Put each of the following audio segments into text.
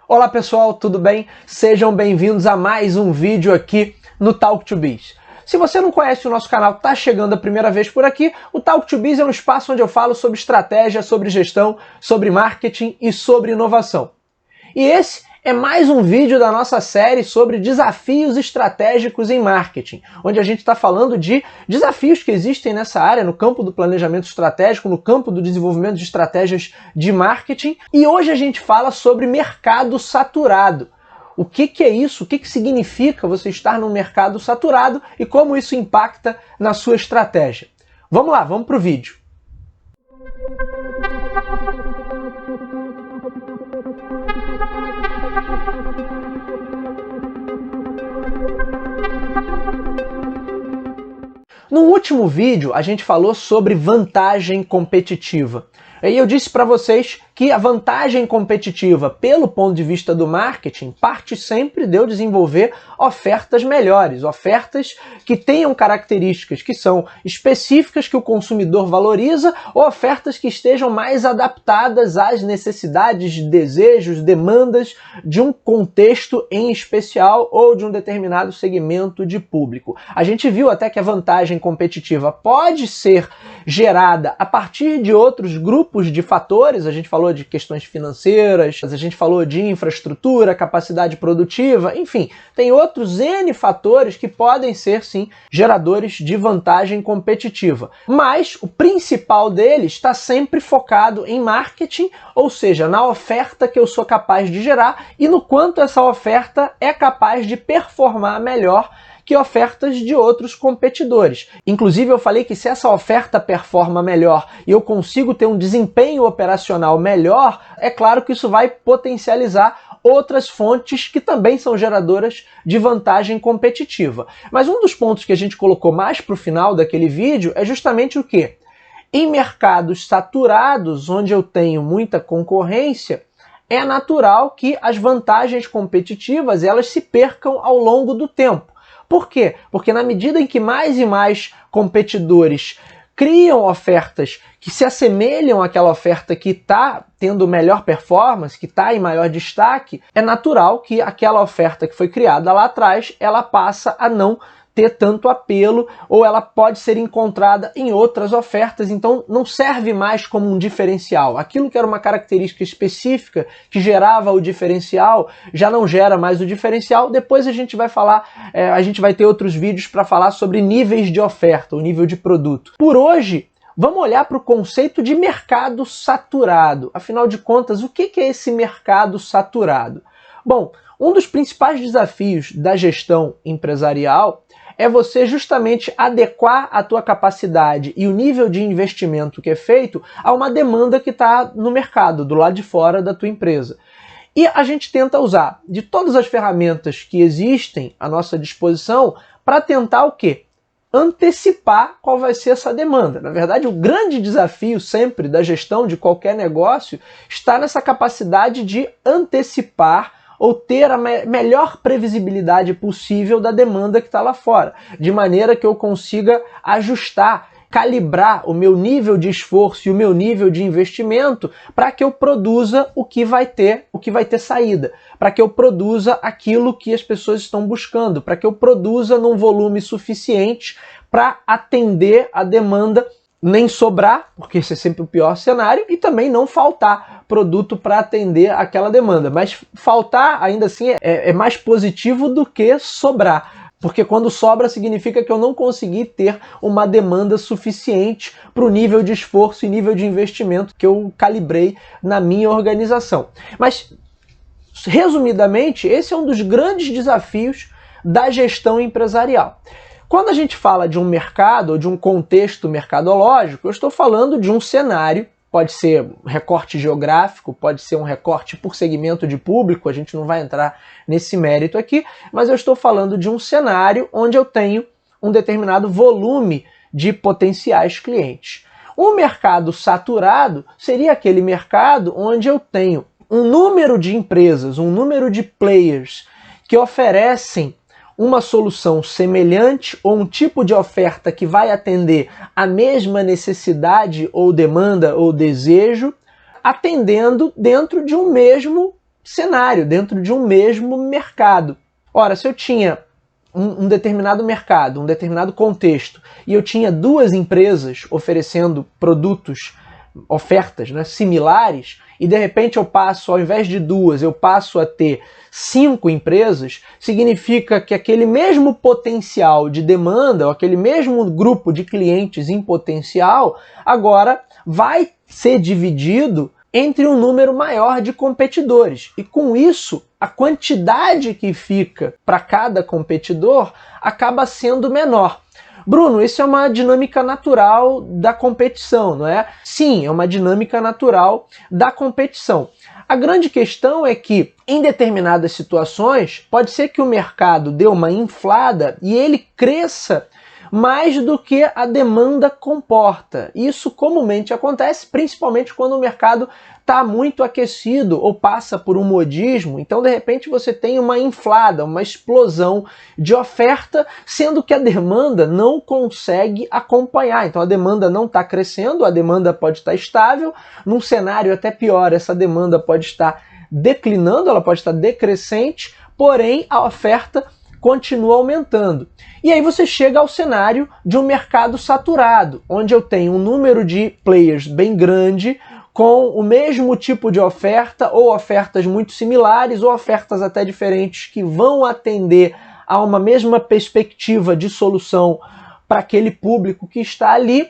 Olá pessoal, tudo bem? Sejam bem-vindos a mais um vídeo aqui no Talk2Biz. Se você não conhece o nosso canal, está chegando a primeira vez por aqui, o Talk2Biz é um espaço onde eu falo sobre estratégia, sobre gestão, sobre marketing e sobre inovação. E esse é mais um vídeo da nossa série sobre desafios estratégicos em marketing, onde a gente está falando de desafios que existem nessa área, no campo do planejamento estratégico, no campo do desenvolvimento de estratégias de marketing. E hoje a gente fala sobre mercado saturado. O que é isso? O que significa você estar num mercado saturado e como isso impacta na sua estratégia? Vamos lá, vamos para o vídeo. No último vídeo, a gente falou sobre vantagem competitiva. E eu disse para vocês que a vantagem competitiva, pelo ponto de vista do marketing, parte sempre de eu desenvolver ofertas melhores, ofertas que tenham características que são específicas, que o consumidor valoriza, ou ofertas que estejam mais adaptadas às necessidades, desejos, demandas de um contexto em especial ou de um determinado segmento de público. A gente viu até que a vantagem competitiva pode ser gerada a partir de outros grupos de fatores. A gente falou de questões financeiras, a gente falou de infraestrutura, capacidade produtiva, enfim, tem outros N fatores que podem ser, sim, geradores de vantagem competitiva. Mas o principal deles está sempre focado em marketing, ou seja, na oferta que eu sou capaz de gerar e no quanto essa oferta é capaz de performar melhor que ofertas de outros competidores. Inclusive eu falei que se essa oferta performa melhor e eu consigo ter um desempenho operacional melhor, é claro que isso vai potencializar outras fontes que também são geradoras de vantagem competitiva. Mas um dos pontos que a gente colocou mais para o final daquele vídeo é justamente o quê? Em mercados saturados, onde eu tenho muita concorrência, é natural que as vantagens competitivas elas se percam ao longo do tempo. Por quê? Porque na medida em que mais e mais competidores criam ofertas que se assemelham àquela oferta que está tendo melhor performance, que está em maior destaque, é natural que aquela oferta que foi criada lá atrás, ela passa a não ter tanto apelo, ou ela pode ser encontrada em outras ofertas, então não serve mais como um diferencial. Aquilo que era uma característica específica que gerava o diferencial, já não gera mais o diferencial. Depois a gente vai falar, a gente vai ter outros vídeos para falar sobre níveis de oferta, o nível de produto. Por hoje, vamos olhar para o conceito de mercado saturado. Afinal de contas, o que é esse mercado saturado? Bom, um dos principais desafios da gestão empresarial é você justamente adequar a tua capacidade e o nível de investimento que é feito a uma demanda que está no mercado, do lado de fora da tua empresa. E a gente tenta usar de todas as ferramentas que existem à nossa disposição para tentar o quê? Antecipar qual vai ser essa demanda. Na verdade, o grande desafio sempre da gestão de qualquer negócio está nessa capacidade de antecipar ou ter a melhor previsibilidade possível da demanda que está lá fora, de maneira que eu consiga ajustar, calibrar o meu nível de esforço e o meu nível de investimento para que eu produza o que vai ter saída, para que eu produza aquilo que as pessoas estão buscando, para que eu produza num volume suficiente para atender a demanda, nem sobrar, porque esse é sempre o pior cenário, e também não faltar produto para atender aquela demanda. Mas faltar, ainda assim, é mais positivo do que sobrar. Porque quando sobra significa que eu não consegui ter uma demanda suficiente para o nível de esforço e nível de investimento que eu calibrei na minha organização. Mas, resumidamente, esse é um dos grandes desafios da gestão empresarial. Quando a gente fala de um mercado ou de um contexto mercadológico, eu estou falando de um cenário, pode ser um recorte geográfico, pode ser um recorte por segmento de público, a gente não vai entrar nesse mérito aqui, mas eu estou falando de um cenário onde eu tenho um determinado volume de potenciais clientes. Um mercado saturado seria aquele mercado onde eu tenho um número de empresas, um número de players que oferecem uma solução semelhante ou um tipo de oferta que vai atender a mesma necessidade ou demanda ou desejo, atendendo dentro de um mesmo cenário, dentro de um mesmo mercado. Ora, se eu tinha um determinado mercado, um determinado contexto, e eu tinha duas empresas oferecendo produtos, ofertas, né, similares, e de repente eu passo, ao invés de duas, eu passo a ter 5 empresas, significa que aquele mesmo potencial de demanda, ou aquele mesmo grupo de clientes em potencial, agora vai ser dividido entre um número maior de competidores. E com isso, a quantidade que fica para cada competidor acaba sendo menor. Bruno, isso é uma dinâmica natural da competição, não é? Sim, é uma dinâmica natural da competição. A grande questão é que, em determinadas situações, pode ser que o mercado dê uma inflada e ele cresça mais do que a demanda comporta. Isso comumente acontece, principalmente quando o mercado está muito aquecido ou passa por um modismo. Então, de repente, você tem uma inflada, uma explosão de oferta, sendo que a demanda não consegue acompanhar. Então, a demanda não está crescendo, a demanda pode estar estável. Num cenário até pior, essa demanda pode estar declinando, ela pode estar decrescente, porém, a oferta continua aumentando. E aí você chega ao cenário de um mercado saturado, onde eu tenho um número de players bem grande, com o mesmo tipo de oferta, ou ofertas muito similares, ou ofertas até diferentes, que vão atender a uma mesma perspectiva de solução para aquele público que está ali,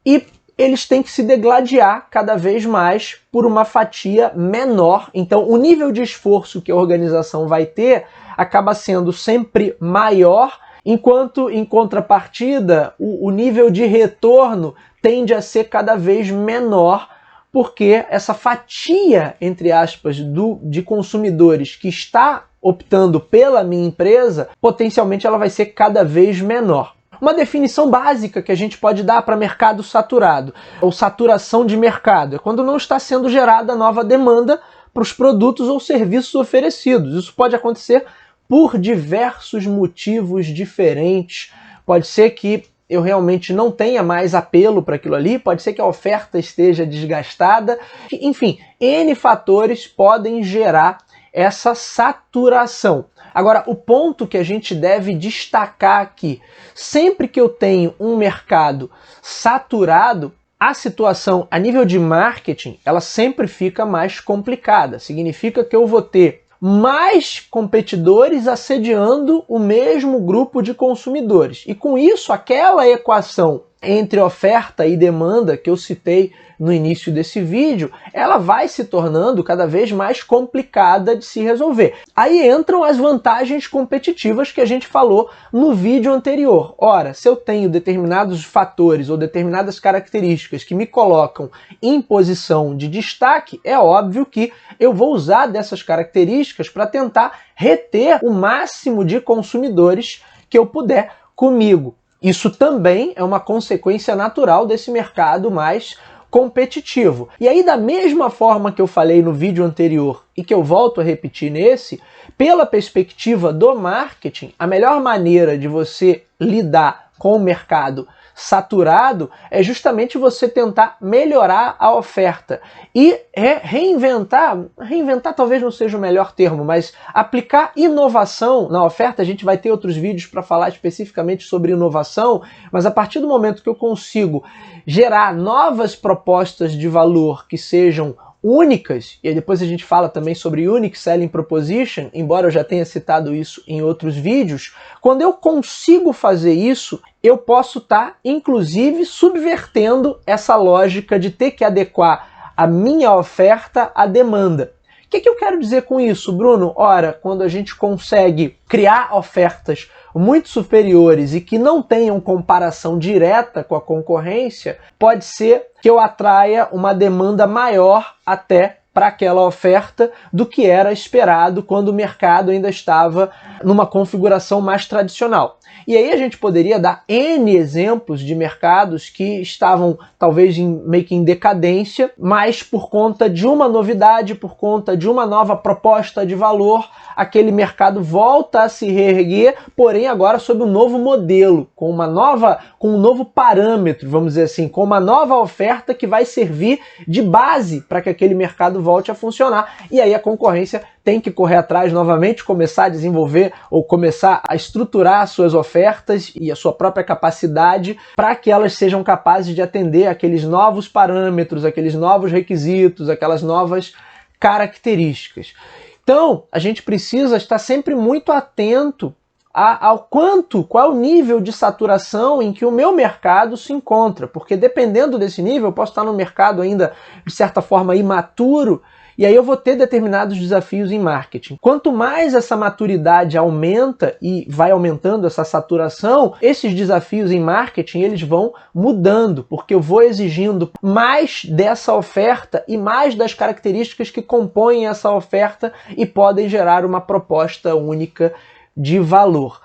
e eles têm que se degladiar cada vez mais por uma fatia menor. Então, o nível de esforço que a organização vai ter acaba sendo sempre maior, enquanto, em contrapartida, o nível de retorno tende a ser cada vez menor, porque essa fatia, entre aspas, de consumidores que está optando pela minha empresa, potencialmente ela vai ser cada vez menor. Uma definição básica que a gente pode dar para mercado saturado, ou saturação de mercado, é quando não está sendo gerada nova demanda para os produtos ou serviços oferecidos. Isso pode acontecer por diversos motivos diferentes. Pode ser que eu realmente não tenha mais apelo para aquilo ali, pode ser que a oferta esteja desgastada. Enfim, N fatores podem gerar essa saturação. Agora, o ponto que a gente deve destacar aqui, sempre que eu tenho um mercado saturado, a situação a nível de marketing, ela sempre fica mais complicada. Significa que eu vou ter mais competidores assediando o mesmo grupo de consumidores. E com isso, aquela equação entre oferta e demanda que eu citei no início desse vídeo, ela vai se tornando cada vez mais complicada de se resolver. Aí entram as vantagens competitivas que a gente falou no vídeo anterior. Ora, se eu tenho determinados fatores ou determinadas características que me colocam em posição de destaque, é óbvio que eu vou usar dessas características para tentar reter o máximo de consumidores que eu puder comigo. Isso também é uma consequência natural desse mercado mais competitivo. E aí, da mesma forma que eu falei no vídeo anterior e que eu volto a repetir nesse, pela perspectiva do marketing, a melhor maneira de você lidar com o mercado saturado é justamente você tentar melhorar a oferta e reinventar talvez não seja o melhor termo, mas aplicar inovação na oferta. A gente vai ter outros vídeos para falar especificamente sobre inovação, mas a partir do momento que eu consigo gerar novas propostas de valor que sejam únicas, e aí depois a gente fala também sobre Unique Selling Proposition, embora eu já tenha citado isso em outros vídeos, quando eu consigo fazer isso, eu posso estar, inclusive, subvertendo essa lógica de ter que adequar a minha oferta à demanda. O que eu quero dizer com isso, Bruno? Ora, quando a gente consegue criar ofertas muito superiores e que não tenham comparação direta com a concorrência, pode ser que eu atraia uma demanda maior até para aquela oferta do que era esperado quando o mercado ainda estava numa configuração mais tradicional. E aí a gente poderia dar N exemplos de mercados que estavam talvez meio que em decadência, mas por conta de uma novidade, por conta de uma nova proposta de valor, aquele mercado volta a se reerguer, porém agora sob um novo modelo, com um novo parâmetro, vamos dizer assim, com uma nova oferta que vai servir de base para que aquele mercado volte a funcionar. E aí a concorrência tem que correr atrás novamente, começar a desenvolver ou começar a estruturar as suas ofertas e a sua própria capacidade para que elas sejam capazes de atender aqueles novos parâmetros, aqueles novos requisitos, aquelas novas características. Então, a gente precisa estar sempre muito atento qual é o nível de saturação em que o meu mercado se encontra, porque dependendo desse nível, eu posso estar no mercado ainda, de certa forma, imaturo, e aí eu vou ter determinados desafios em marketing. Quanto mais essa maturidade aumenta e vai aumentando essa saturação, esses desafios em marketing eles vão mudando, porque eu vou exigindo mais dessa oferta e mais das características que compõem essa oferta e podem gerar uma proposta única de valor.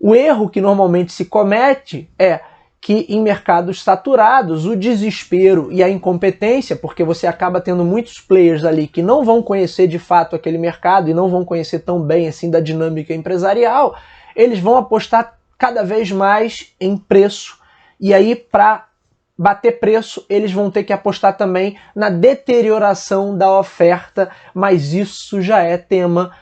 O erro que normalmente se comete é que em mercados saturados o desespero e a incompetência, porque você acaba tendo muitos players ali que não vão conhecer de fato aquele mercado e não vão conhecer tão bem assim da dinâmica empresarial, eles vão apostar cada vez mais em preço. E aí, para bater preço, eles vão ter que apostar também na deterioração da oferta, mas isso já é tema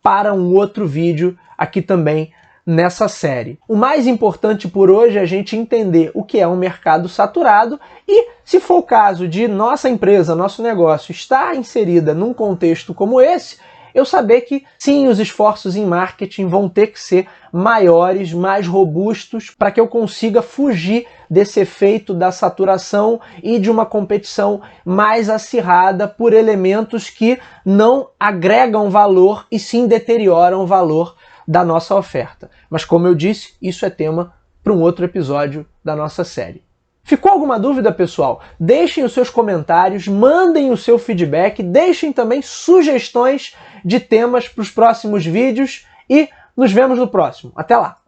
para um outro vídeo aqui também nessa série. O mais importante por hoje é a gente entender o que é um mercado saturado e, se for o caso de nossa empresa, nosso negócio estar inserida num contexto como esse, eu saber que sim, os esforços em marketing vão ter que ser maiores, mais robustos, para que eu consiga fugir desse efeito da saturação e de uma competição mais acirrada por elementos que não agregam valor e sim deterioram o valor da nossa oferta. Mas como eu disse, isso é tema para um outro episódio da nossa série. Ficou alguma dúvida, pessoal? Deixem os seus comentários, mandem o seu feedback, deixem também sugestões de temas para os próximos vídeos e nos vemos no próximo. Até lá!